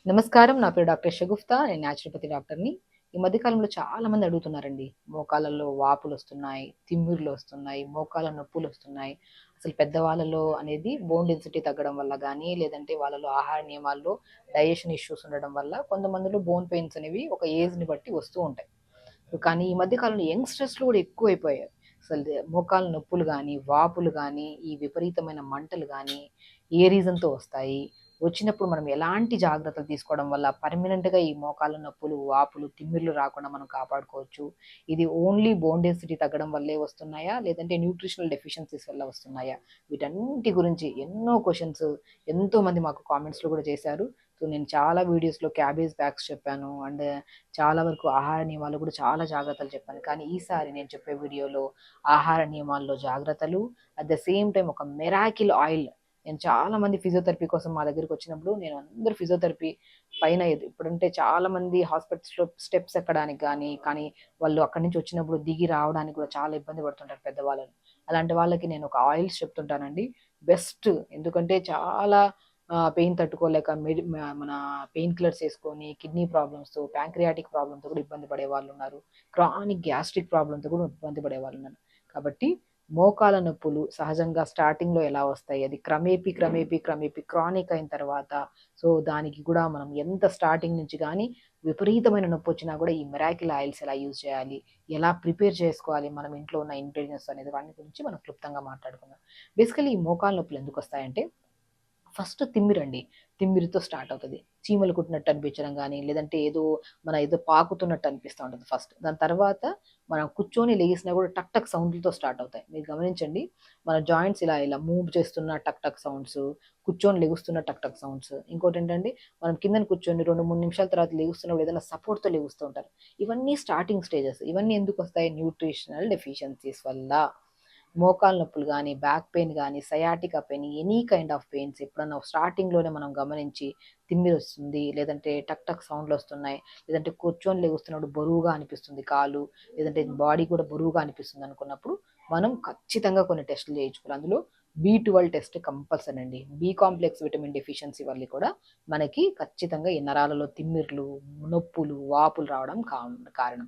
నమస్కారం. నా పేరు డాక్టర్ షగుఫ్తా. నేను న్యాచురోపతి డాక్టర్‌ని. ఈ మధ్య కాలంలో చాలామంది అడుగుతున్నారండి. మోకాళ్ళలో వాపులొస్తున్నాయి, తిమ్మిర్లొస్తున్నాయి, మోకాళ్ళ నొప్పులొస్తున్నాయి. అసలు పెద్దవాళ్ళలో అనేది బోన్ డెన్సిటీ తగ్గడం వల్ల గానీ, లేదంటే వాళ్ళలో ఆహార నియమాల్లో డైజెషన్ ఇష్యూస్ ఉండడం వల్ల కొంతమందిలో బోన్ పెయిన్స్ అనేవి ఒక ఏజ్‌ని బట్టి వస్తూ ఉంటాయి. కానీ ఈ మధ్య కాలంలో యంగ్‌స్టర్స్‌లో కూడా ఎక్కువైపోయాయి. అసలు మోకాళ్ళ నొప్పులు గానీ, వాపులు గానీ, ఈ విపరీతమైన మంటలు గానీ, ఏ రీజన్‌తో వస్తాయి? వచ్చినప్పుడు మనం ఎలాంటి జాగ్రత్తలు తీసుకోవడం వల్ల పర్మనెంట్‌గా ఈ మోకాళ్ళ నొప్పులు, వాపులు, తిమ్మిర్లు రాకుండా మనం కాపాడుకోవచ్చు? ఇది ఓన్లీ బోన్ డెన్సిటీ తగ్గడం వల్లే వస్తున్నాయా? లేదంటే న్యూట్రిషనల్ డెఫిషియన్సీస్ వల్ల వస్తున్నాయా? వీటన్నిటి గురించి ఎన్నో క్వెషన్స్ ఎంతోమంది మాకు కామెంట్స్‌లో కూడా చేశారు. సో, నేను చాలా వీడియోస్‌లో క్యాబేజ్ బ్యాగ్స్ చెప్పాను. అండ్ చాలా వరకు ఆహార నియమాలు కూడా చాలా జాగ్రత్తలు చెప్పాను. కానీ ఈసారి నేను చెప్పే వీడియోలో ఆహార నియమాల్లో జాగ్రత్తలు, అట్ ద సేమ్ టైమ్ ఒక మిరాకిల్ ఆయిల్. నేను చాలామంది ఫిజియోథెరపీ కోసం మా దగ్గరికొచ్చినప్పుడు నేను అందరూ ఫిజియోథెరపీ పైన ఇప్పుడంటే చాలామంది హాస్పిటల్స్‌లో స్టెప్స్ ఎక్కడానికి గానీ, కానీ వాళ్ళు అక్కడి నుంచి వచ్చినప్పుడు దిగి రావడానికి కూడా చాలా ఇబ్బంది పడుతుంటారు పెద్దవాళ్ళు. అలాంటి వాళ్ళకి నేను ఒక ఆయిల్స్ చెప్తుంటానండి. బెస్ట్. ఎందుకంటే చాలా పెయిన్ తట్టుకోలేక మన పెయిన్ కిల్లర్స్ ఏసుకొని కిడ్నీ ప్రాబ్లమ్స్‌తో, ప్యాంక్రియాటిక్ ప్రాబ్లమ్‌తో కూడా ఇబ్బంది పడే వాళ్ళున్నారు. క్రానిక్ గ్యాస్ట్రిక్ ప్రాబ్లమ్‌తో కూడా ఇబ్బంది పడే వాళ్ళున్నారు. కాబట్టి మోకాళ్ళ నొప్పులు సహజంగా స్టార్టింగ్‌లో ఎలా వస్తాయి? అది క్రమేపీ క్రానిక్ అయిన తర్వాత సో, దానికి కూడా మనం ఎంత స్టార్టింగ్ నుంచి గానీ విపరీతమైన నొప్పొచ్చినా కూడా ఈ మిరాకిల్ ఆయిల్స్ ఎలా యూజ్ చేయాలి? ఎలా ప్రిపేర్ చేసుకోవాలి మనం ఇంట్లో ఉన్న ఇంగ్రీడియెంట్స్ అనేది వాటి గురించి మనం క్లుప్తంగా మాట్లాడుకుందాం. బేసికల్లీ ఈ మోకాళ్ళ నొప్పులు ఎందుకొస్తాయంటే ఫస్ట్ తిమ్మిరండి. తిమ్మిరితో స్టార్ట్ అవుతది. చీమలు కుట్టినట్టు అనిపించడం గానీ, లేదంటే ఏదో పాకుతున్నట్టు అనిపిస్తా ఉంటది ఫస్ట్. దాని తర్వాత మనం కూర్చొని లెగిసినా గూడా టక్ టక్ సౌండ్‌లతో స్టార్ట్ అవుతాయి. మీరు గమనించండి. మన జాయింట్స్ ఇలా మూవ్ చేస్తున్న టక్ టక్ సౌండ్స్, కూర్చొని లెగుస్తున్న టక్ టక్ సౌండ్స్. ఇంకోటేంటంటే మనం కిందన కూర్చొని 2, 3 నిమిషాల తర్వాత లెగుస్తున్నప్పుడు ఏదైనా సపోర్ట్‌తో లెగుస్తూ ఉంటారు. ఇవన్నీ స్టార్టింగ్ స్టేజెస్. ఇవన్నీ ఎందుకొస్తాయి? న్యూట్రిషనల్ డెఫిషియన్సీస్ వల్ల. మోకాళ్ళ నొప్పులు గానీ, బ్యాక్ పెయిన్ గానీ, sciatica pain, any kind of pains ఎప్పుడన్నా స్టార్టింగ్‌లోనే మనం గమనించి తిమ్మిరొస్తుంది, లేదంటే టక్ టక్ సౌండ్‌లొస్తున్నాయి, లేదంటే కూర్చొని లెగుస్తున్నప్పుడు బరువుగా అనిపిస్తుంది కాలు, లేదంటే బాడీ కూడా బరువుగా అనిపిస్తుంది అనుకున్నప్పుడు మనం ఖచ్చితంగా కొన్ని టెస్టులు చేయించుకోవాలి. అందులో బి12 టెస్ట్ కంపల్సరీ అండి. బి కాంప్లెక్స్ విటమిన్ డెఫిషియన్సీ వల్ల కూడా మనకి ఖచ్చితంగా ఈ నరాలలో తిమ్మిర్లు, నొప్పులు, వాపులు రావడం కారణం.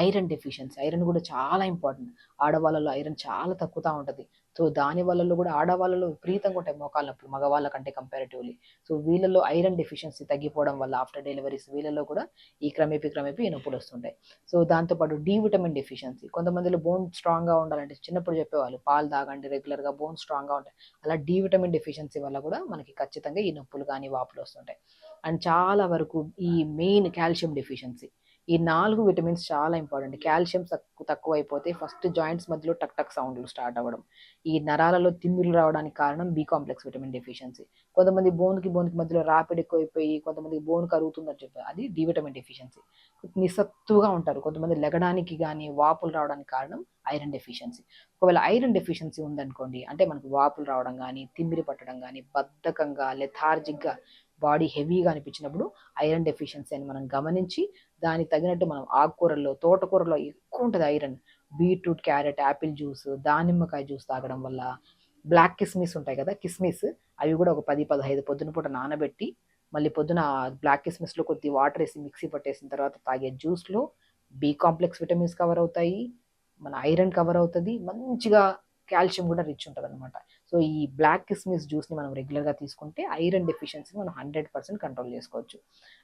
Iron deficiency. ఐరన్ కూడా చాలా ఇంపార్టెంట్. ఆడవాళ్ళలో ఐరన్ చాలా తగ్గుతా ఉంటది. సో, దాని వల్లలో గూడా ఆడవాళ్ళలో విపరీతంగా ఉంటాయి మోకాళ్ళ నొప్పులు మగవాళ్ళ కంటే కంపారిటివ్‌లీ. సో, వీళ్ళలో ఐరన్ డెఫిషియన్సీ తగ్గిపోవడం వల్ల ఆఫ్టర్ డెలివరీస్ వీళ్ళలో కూడా ఈ క్రమేపీ ఈ నొప్పులొస్తుంటాయి. సో, దాంతో పాటు డి విటమిన్ డెఫిషియన్సీ. కొంతమందిలో బోన్ స్ట్రాంగ్‌గా ఉండాలంటే చిన్నప్పుడు చెప్పేవాళ్ళు పాలు తాగండి రెగ్యులర్‌గా బోన్ స్ట్రాంగ్‌గా ఉంటాయి. అలా డి విటమిన్ డెఫిషియన్సీ వల్ల కూడా మనకి ఖచ్చితంగా ఈ నొప్పులు గానీ, వాపులొస్తుంటాయి. అండ్ చాలా వరకు ఈ మెయిన్ కాల్షియం డెఫిషియన్సీ. ఈ 4 విటమిన్స్ చాలా ఇంపార్టెంట్. కాల్షియం తక్కువైపోతే ఫస్ట్ జాయింట్స్ మధ్యలో టక్ టక్ సౌండ్‌లు స్టార్ట్ అవ్వడం. ఈ నరాలలో తిమ్మిర్లు రావడానికి కారణం బి కాంప్లెక్స్ విటమిన్ డెఫిషియన్సీ. కొంతమంది బోన్‌కి మధ్యలో రాపిడి ఎక్కువైపోయి కొంతమందికి బోన్ కరుగుతుందని చెప్పారు. అది డి విటమిన్ డెఫిషియన్సీ. నిస్సత్తువగా ఉంటారు. కొంతమంది లెగడానికి గాని, వాపులు రావడానికి కారణం ఐరన్ డెఫిషియన్సీ. ఒకవేళ ఐరన్ డెఫిషియన్సీ ఉందనుకోండి, అంటే మనకు వాపులు రావడం గాని, తిమ్మిరి పట్టడం గాని, బద్ధకంగా, లెథార్జిక్‌గా బాడీ హెవీగా అనిపించినప్పుడు ఐరన్ డెఫిషియన్సీ అని మనం గమనించి దానికి తగినట్టు మనం ఆకుకూరల్లో, తోటకూరలో ఎక్కువుంటది iron. Beetroot, carrot, apple juice, దానిమ్మకాయ జ్యూస్ తాగడం వల్ల, బ్లాక్ కిస్మిస్ ఉంటాయి కదా! కిస్మిస్ అవి గూడా ఒక 10, 15 పొద్దున పూట నానబెట్టి, మళ్ళీ పొద్దున బ్లాక్ కిస్మిస్‌లో కొద్ది వాటరేసి మిక్సీ పట్టేసిన తర్వాత తాగే జ్యూస్‌లో బి కాంప్లెక్స్ విటమిన్స్ కవర్ అవుతాయి. మన ఐరన్ కవర్ అవుతది. మంచిగా కాల్షియం గూడా రిచ్ ఉంటదనమాట. సో, ఈ బ్లాక్ కిస్మిస్ జ్యూస్‌ని మనం రెగ్యులర్‌గా తీసుకుంటే ఐరన్ డెఫిషియన్సీని మనం 100% కంట్రోల్ జేసుకోవచ్చు.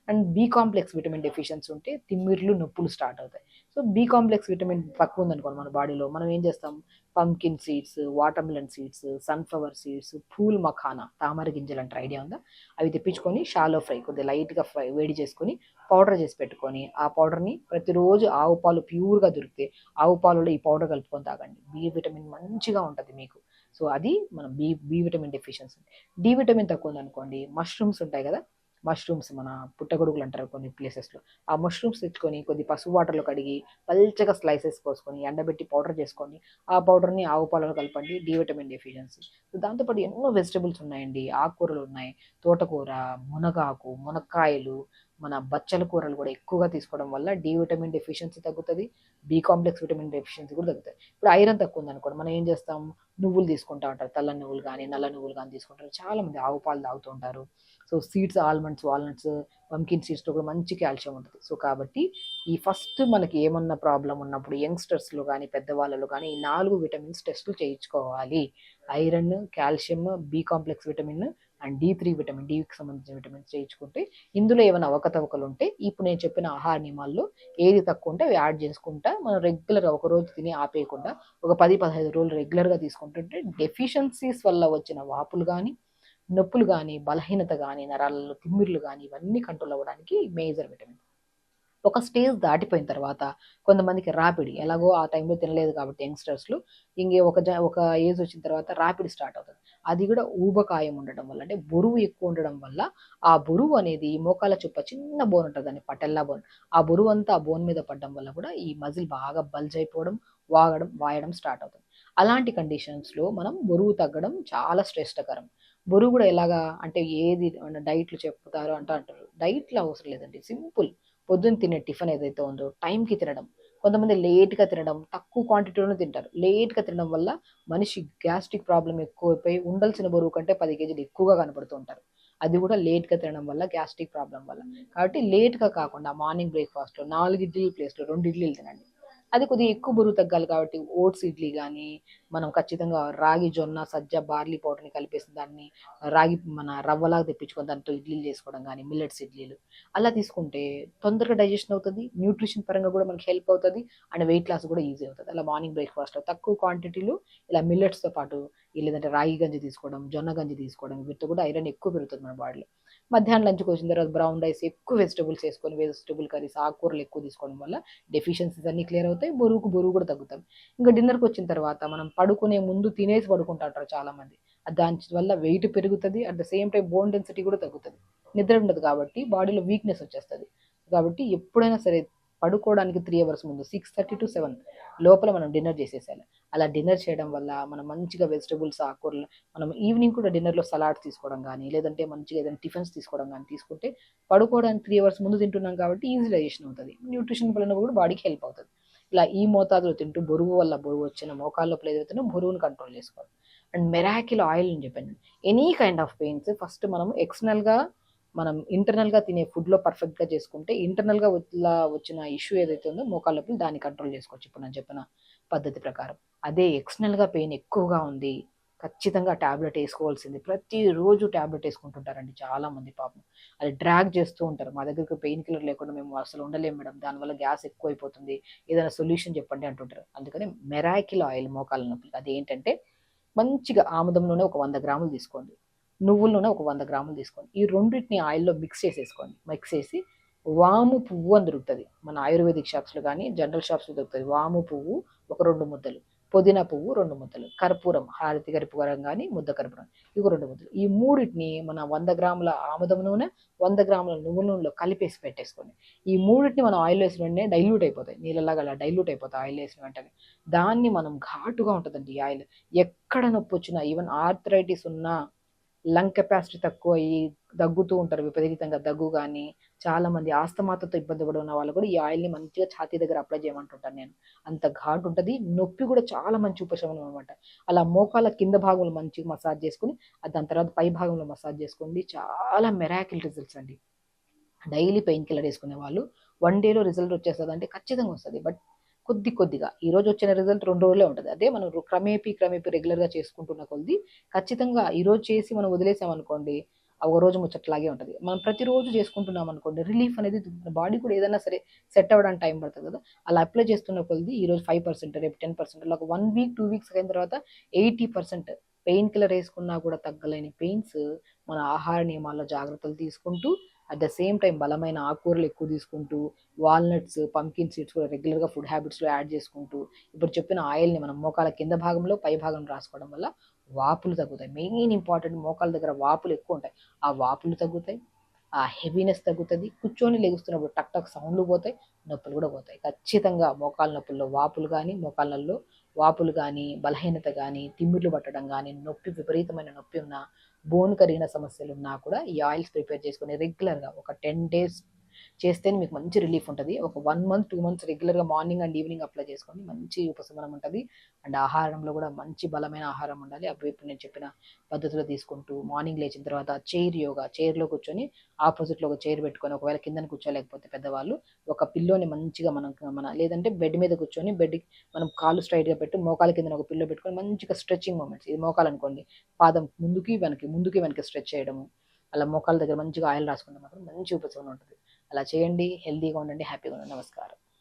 And B complex vitamin deficiency ఉంటే తిమ్మిర్లు, నొప్పులు స్టార్ట్ అవుతాయి. సో, బి కాంప్లెక్స్ విటమిన్ తక్కువుందనుకోండి మన బాడీలో మనం ఏం చేస్తాం? Pumpkin seeds, water melon seeds, sunflower seeds, phool makhana, తామర గింజలంటారు ఐడియా ఉందా? అవి తెప్పించుకొని షాలో ఫ్రై కొద్దిగా లైట్‌గా వేడి చేసుకొని పౌడర్ చేసి పెట్టుకొని, ఆ పౌడర్‌ని ప్రతిరోజు ఆవు పాలు ప్యూర్‌గా దొరికితే ఆవు పాలలో ఈ పౌడర్ కలుపుకొని తాగండి. బి విటమిన్ మంచిగా ఉంటది మీకు. సో, అది మనం B vitamin deficiency. D vitamin తక్కువుందనుకోండి మష్రూమ్స్ ఉంటాయి గదా! మష్రూమ్స్ మన పుట్టగొడుగులు అంటారు కొన్ని ప్లేసెస్‌లో. ఆ మష్రూమ్స్ తెచ్చుకొని కొద్ది పసుపు వాటర్‌లో కడిగి పల్చగా స్లైసెస్ కోసుకొని ఎండబెట్టి పౌడర్ చేసుకోండి. ఆ పౌడర్‌ని ఆవు పాలలో కలపండి. D vitamin deficiency. దాంతో పాటు ఎన్నో వెజిటబుల్స్ ఉన్నాయండి. ఆకుకూరలున్నాయి. తోటకూర, మునగాకు, మునక్కాయలు, మన బచ్చల కూరలు కూడా ఎక్కువగా తీసుకోవడం వల్ల డి విటమిన్ డెఫిషియన్సీ తగ్గుతుంది, బి కాంప్లెక్స్ విటమిన్ డెఫిషియన్సీ కూడా తగ్గుతుంది. ఇప్పుడు ఐరన్ తక్కువ ఉంది అనుకోండి, మనం ఏం చేస్తాం, నువ్వులు తీసుకుంటా ఉంటారు, తెల్ల నువ్వులు కానీ నల్ల నువ్వులు కానీ తీసుకుంటారు, చాలామంది ఆవు పాలు తాగుతూ ఉంటారు. So seeds, almonds, walnuts, pumpkin సీడ్స్లో కూడా మంచి కాల్షియం ఉంటుంది. సో కాబట్టి ఈ ఫస్ట్ మనకి ఏమన్నా ప్రాబ్లం ఉన్నప్పుడు యంగ్స్టర్స్లో కానీ పెద్దవాళ్ళలో కానీ ఈ 4 విటమిన్స్ టెస్టులు చేయించుకోవాలి. Iron, calcium, B complex vitamin and D three, vitamin సంబంధించిన విటమిన్స్ చేయించుకుంటే ఇందులో ఏమైనా అవకతవకలు ఉంటే ఇప్పుడు నేను చెప్పిన ఆహార నియమాల్లో ఏది తక్కువ ఉంటే అవి యాడ్ చేసుకుంటా మనం రెగ్యులర్గా ఒక రోజు తిని ఆపేయకుండా ఒక 10-15 రోజులు రెగ్యులర్గా తీసుకుంటుంటే డెఫిషియన్సీస్ వల్ల వచ్చిన వాపులు కానీ, నొప్పులు కానీ, బలహీనత కానీ, నరాలలో తిమ్మిర్లు కానీ ఇవన్నీ కంట్రోల్ అవ్వడానికి మేజర్ విటమిన్. ఒక స్టేజ్ దాటిపోయిన తర్వాత కొంతమందికి రాపిడి, ఎలాగో ఆ టైంలో తినలేదు కాబట్టి యంగ్స్టర్స్లో ఇంకే ఒక ఏజ్ వచ్చిన తర్వాత రాపిడి స్టార్ట్ అవుతుంది. అది కూడా ఊబకాయం ఉండడం వల్ల, అంటే బరువు ఎక్కువ ఉండడం వల్ల ఆ బరువు అనేది మోకాల చుప్ప చిన్న బోన్ ఉంటుంది, దాన్ని పటెల్లా బోన్, ఆ బరువు అంతా ఆ బోన్ మీద పడడం వల్ల కూడా ఈ మజిల్ బాగా బల్జ్ అయిపోవడం, వాయడం స్టార్ట్ అవుతుంది. అలాంటి కండిషన్స్లో మనం బరువు తగ్గడం చాలా శ్రేష్టకరం. బరువు కూడా ఎలాగా అంటే ఏది డైట్లు చెప్తారు అంటారు, డైట్లో అవసరం లేదండి, సింపుల్. పొద్దున్న తినే టిఫిన్ ఏదైతే ఉందో టైంకి తినడం. కొంతమంది లేట్గా తినడం, తక్కువ క్వాంటిటీలోనే తింటారు. లేట్గా తినడం వల్ల మనిషి గ్యాస్ట్రిక్ ప్రాబ్లం ఎక్కువైపోయి ఉండాల్సిన బరువు కంటే 10 కేజీలు ఎక్కువగా కనపడుతూ ఉంటారు. అది కూడా లేట్గా తినడం వల్ల, గ్యాస్ట్రిక్ ప్రాబ్లం వల్ల. కాబట్టి లేట్గా కాకుండా మార్నింగ్ బ్రేక్ఫాస్ట్లో 4 ఇడ్లీ ప్లేస్లో 2 ఇడ్లీలు తినండి. అది కొద్దిగా ఎక్కువ బరువు తగ్గాలి కాబట్టి ఓట్స్ ఇడ్లీ కానీ, మనం ఖచ్చితంగా రాగి, జొన్న, సజ్జ, బార్లీ పౌడర్ని కలిపేసి దాన్ని రాగి మన రవ్వలాగా తెప్పించుకొని దాంతో ఇడ్లీలు చేసుకోవడం కానీ, మిల్లెట్స్ ఇడ్లీలు అలా తీసుకుంటే తొందరగా డైజెషన్ అవుతుంది, న్యూట్రిషన్ పరంగా కూడా మనకి హెల్ప్ అవుతుంది, అండ్ వెయిట్ లాస్ కూడా ఈజీ అవుతుంది. అలా మార్నింగ్ బ్రేక్ఫాస్ట్లో తక్కువ క్వాంటిటీలో ఇలా మిల్లెట్స్తో పాటు లేదంటే రాగి గంజి తీసుకోవడం, జొన్న గంజి తీసుకోవడం, వీటితో కూడా ఐరన్ ఎక్కువ పెరుగుతుంది మన బాడీలో. మధ్యాహ్నం లంచ్కి వచ్చిన తర్వాత బ్రౌన్ రైస్, ఎక్కువ వెజిటబుల్స్ వేసుకొని, వెజిటబుల్ కర్రీస్, ఆకుకూరలు ఎక్కువ తీసుకోవడం వల్ల డెఫిషియన్సీస్ అన్నీ క్లియర్ అవుతాయి, బరువు కూడా తగ్గుతాం. ఇంకా డిన్నర్కి వచ్చిన తర్వాత మనం పడుకునే ముందు తినేసి పడుకుంటారు చాలామంది, దాని వల్ల వెయిట్ పెరుగుతుంది, at the same time bone density కూడా తగ్గుతుంది. నిద్ర ఉండదు కాబట్టి బాడీలో వీక్నెస్ వచ్చేస్తుంది. కాబట్టి ఎప్పుడైనా సరే పడుకోవడానికి 3 అవర్స్ ముందు 6:30 to 7 లోపల మనం డిన్నర్ చేసేసేయాలి. అలా డిన్నర్ చేయడం వల్ల మనం మంచిగా వెజిటబుల్స్, ఆకుకూరలు, మనం ఈవినింగ్ కూడా డిన్నర్లో సలాడ్స్ తీసుకోవడం కానీ, లేదంటే మంచిగా ఏదైనా టిఫిన్స్ తీసుకోవడం కానీ తీసుకుంటే పడుకోవడానికి 3 అవర్స్ ముందు తింటున్నాం కాబట్టి ఈజీ డైజెషన్ అవుతుంది, న్యూట్రిషన్ పరంగా కూడా బాడీకి హెల్ప్ అవుతుంది. ఇలా ఈ మోతాదులో తింటూ బరువు వల్ల బరువు వచ్చిన మోకాళ్ళ లోపల ఏదైతే బరువును కంట్రోల్ చేసుకోవాలి. అండ్ మెరాకిల్ ఆయిల్ అని చెప్పాను, any kind of pains first మనం ఎక్స్టర్నల్గా, మనం ఇంటర్నల్గా తినే ఫుడ్లో పర్ఫెక్ట్గా చేసుకుంటే ఇంటర్నల్గా ఇలా వచ్చిన ఇష్యూ ఏదైతే ఉందో మోకాళ్ళ నొప్పులు దాన్ని కంట్రోల్ చేసుకోవచ్చు ఇప్పుడు నేను చెప్పిన పద్ధతి ప్రకారం. అదే ఎక్స్టర్నల్గా పెయిన్ ఎక్కువగా ఉంది, ఖచ్చితంగా ట్యాబ్లెట్ వేసుకోవాల్సింది. ప్రతిరోజు ట్యాబ్లెట్ వేసుకుంటుంటారండి చాలామంది పాపం, అది డ్రాగ్ చేస్తూ ఉంటారు. మా దగ్గరికి పెయిన్ కిల్లర్ లేకుండా మేము అసలు ఉండలేము మేడం, దానివల్ల గ్యాస్ ఎక్కువ అయిపోతుంది, ఏదైనా సొల్యూషన్ చెప్పండి అంటుంటారు. అందుకని మెరాకిల్ ఆయిల్ మోకాళ్ళ నొప్పులు అది ఏంటంటే, మంచిగా ఆముదం నూనె ఒక 100 గ్రాములు తీసుకోండి, నువ్వుల నూనె ఒక 100 గ్రాములు తీసుకోండి, ఈ రెండింటిని ఆయిల్లో మిక్స్ చేసేసుకోండి. మిక్స్ చేసి వాము పువ్వు అని దొరుకుతుంది మన ఆయుర్వేదిక్ షాప్స్లో కానీ జనరల్ షాప్స్లో దొరుకుతుంది. వాము పువ్వు ఒక 2 ముద్దలు, పుదీనా పువ్వు 2 ముద్దలు, కర్పూరం, హారతి కర్పూరం కానీ ముద్ద కర్పూరం ఇవి 2 ముద్దలు. ఈ మూడింటిని మన 100 గ్రాముల ఆముదం నూనె, 100 గ్రాముల నువ్వుల నూనెలో కలిపేసి పెట్టేసుకోండి. ఈ మూడింటిని మనం ఆయిల్ వేసిన వెంటనే డైల్యూట్ అయిపోతాయి, నీళ్ళలాగా అలా డైల్యూట్ అయిపోతాయి ఆయిల్ వేసిన వెంటనే. దాన్ని మనం ఘాటుగా ఉంటుందండి ఈ ఆయిల్. ఎక్కడ నొప్పి వచ్చినా, ఈవెన్ ఆర్థరైటిస్ ఉన్నా, లంగ్ కెపాసిటీ తక్కువ అయ్యి దగ్గుతూ ఉంటారు విపరీతంగా, దగ్గు కానీ, చాలామంది ఆస్తమాతతో ఇబ్బంది పడి ఉన్న వాళ్ళు కూడా ఈ ఆయిల్ని మంచిగా ఛాతీ దగ్గర అప్లై చేయమంటుంటాను నేను. అంత ఘాటు ఉంటుంది, నొప్పి కూడా చాలా మంచి ఉపశమనం అనమాట. అలా మోకాల కింద భాగంలో మంచిగా మసాజ్ చేసుకుని దాని తర్వాత పై భాగంలో మసాజ్ చేసుకోండి, చాలా మెరాకిల్ రిజల్ట్స్ అండి. డైలీ పెయిన్ కిల్లర్ వేసుకునే వాళ్ళు 1 డేలో రిజల్ట్ వచ్చేస్తుంది అంటే ఖచ్చితంగా వస్తుంది, బట్ కొద్దిగా ఈరోజు వచ్చిన రిజల్ట్ 2 రోజులే ఉంటుంది. అదే మనం క్రమేపీ రెగ్యులర్గా చేసుకుంటున్న కొద్ది ఖచ్చితంగా ఈరోజు చేసి మనం వదిలేసామనుకోండి ఒక రోజు ముచ్చట్లాగే ఉంటుంది. మనం ప్రతిరోజు చేసుకుంటున్నాం అనుకోండి రిలీఫ్ అనేది బాడీ కూడా ఏదైనా సరే సెట్ అవ్వడానికి టైం పడుతుంది కదా. అలా అప్లై చేస్తున్న కొద్ది ఈరోజు 5%, రేపు 10%, అలా 1 వీక్ 2 వీక్స్ అయిన తర్వాత 80% పెయిన్ కిల్లర్ వేసుకున్నా కూడా తగ్గలేని పెయిన్స్ మన ఆహార నియమాల్లో జాగ్రత్తలు తీసుకుంటూ, అట్ ద సేమ్ టైం బలమైన ఆకుకూరలు ఎక్కువ తీసుకుంటూ, వాల్నట్స్, పంకిన్ సీడ్స్ కూడా రెగ్యులర్గా ఫుడ్ హ్యాబిట్స్లో యాడ్ చేసుకుంటూ, ఇప్పుడు చెప్పిన ఆయిల్ని మనం మోకాల కింద భాగంలో పై భాగం రాసుకోవడం వల్ల వాపులు తగ్గుతాయి. మెయిన్ ఇంపార్టెంట్, మోకాల దగ్గర వాపులు ఎక్కువ ఉంటాయి, ఆ వాపులు తగ్గుతాయి, ఆ హెవీనెస్ తగ్గుతుంది, కూర్చొని లెగుస్తున్నప్పుడు టక్ టక్ సౌండ్లు పోతాయి, నొప్పులు కూడా పోతాయి. ఖచ్చితంగా మోకాల నొప్పుల్లో వాపులు కానీ, మోకాళ్ళల్లో వాపులు కానీ, బలహీనత కానీ, తిమ్మిర్లు పట్టడం కానీ, నొప్పి విపరీతమైన నొప్పి ఉన్నా, బోన్ కరిగిన సమస్యలు ఉన్నా కూడా ఈ ఆయిల్స్ ప్రిపేర్ చేసుకుని రెగ్యులర్గా ఒక 10 days చేస్తేనే మీకు మంచి రిలీఫ్ ఉంటుంది. ఒక 1 మంత్ 2 మంత్స్ రెగ్యులర్గా మార్నింగ్ అండ్ ఈవినింగ్ అప్లై చేసుకోండి, మంచి ఉపశమనం ఉంటుంది. అండ్ ఆహారంలో కూడా మంచి బలమైన ఆహారం ఉండాలి. అవి ఇప్పుడు నేను చెప్పిన పద్ధతిలో తీసుకుంటూ మార్నింగ్ లేచిన తర్వాత చైర్ యోగా, చైర్లో కూర్చొని ఆపోజిట్లో ఒక చైర్ పెట్టుకొని, ఒకవేళ కిందన కూర్చోలేకపోతే పెద్దవాళ్ళు ఒక పిల్లోని మంచిగా మన లేదంటే బెడ్ మీద కూర్చొని బెడ్ మనం కాళ్ళు స్ట్రైట్గా పెట్టి మోకాల కింద ఒక పిల్లో పెట్టుకొని మంచిగా స్ట్రెచ్చింగ్ మూమెంట్స్, ఇది మోకాలు అనుకోండి, పాదం ముందుకి వెనక్కి స్ట్రెచ్ చేయడము, అలా మోకాల దగ్గర మంచిగా ఆయిల్ రాసుకుంటే మాత్రం మంచి ఉపశమనం ఉంటుంది. అలా చేయండి, హెల్తీగా ఉండండి, హ్యాపీగా ఉండండి. నమస్కారం.